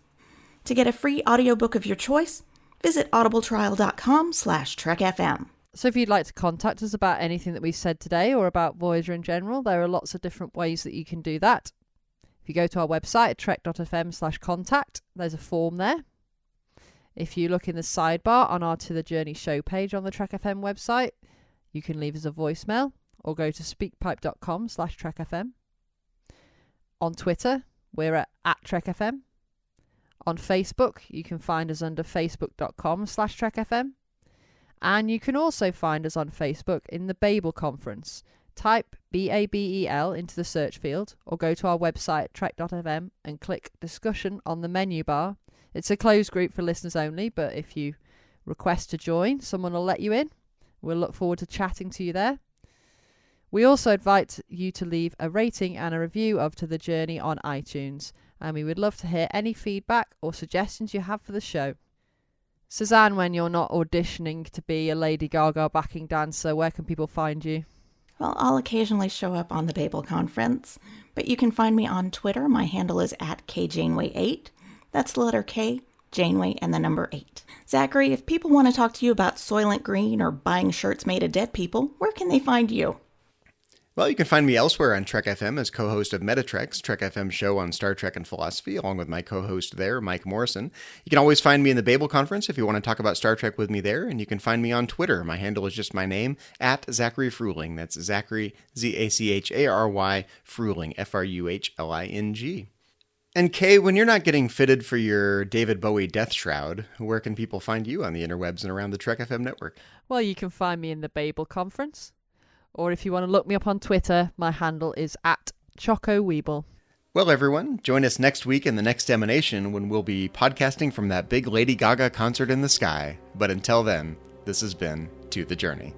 To get a free audiobook of your choice, visit audibletrial.com/trekfm. So if you'd like to contact us about anything that we said today or about Voyager in general, there are lots of different ways that you can do that. If you go to our website at trek.fm/contact, there's a form there. If you look in the sidebar on our To The Journey show page on the Trek FM website, you can leave us a voicemail or go to speakpipe.com/trekfm. On Twitter, we're at @trekfm. On Facebook, you can find us under facebook.com/trekfm. And you can also find us on Facebook in the Babel Conference. Type BABEL into the search field or go to our website trek.fm and click discussion on the menu bar. It's a closed group for listeners only, but if you request to join, someone will let you in. We'll look forward to chatting to you there. We also invite you to leave a rating and a review of To The Journey on iTunes, and we would love to hear any feedback or suggestions you have for the show. Suzanne, when you're not auditioning to be a Lady Gaga backing dancer, where can people find you? Well, I'll occasionally show up on the Babel Conference, but you can find me on Twitter. My handle is @KJaneway8. That's the letter K, Janeway, and the number 8. Zachary, if people want to talk to you about Soylent Green or buying shirts made of dead people, where can they find you? Well, you can find me elsewhere on Trek FM as co-host of Metatrek's Trek FM show on Star Trek and philosophy, along with my co-host there, Mike Morrison. You can always find me in the Babel Conference if you want to talk about Star Trek with me there, and you can find me on Twitter. My handle is just my name, @Zachary Fruhling. That's Zachary, Zachary, Fruhling, Fruhling. And Kay, when you're not getting fitted for your David Bowie death shroud, where can people find you on the interwebs and around the Trek FM network? Well, you can find me in the Babel Conference. Or if you want to look me up on Twitter, my handle is @ChocoWeeble. Well, everyone, join us next week in the next Emanation when we'll be podcasting from that big Lady Gaga concert in the sky. But until then, this has been To The Journey.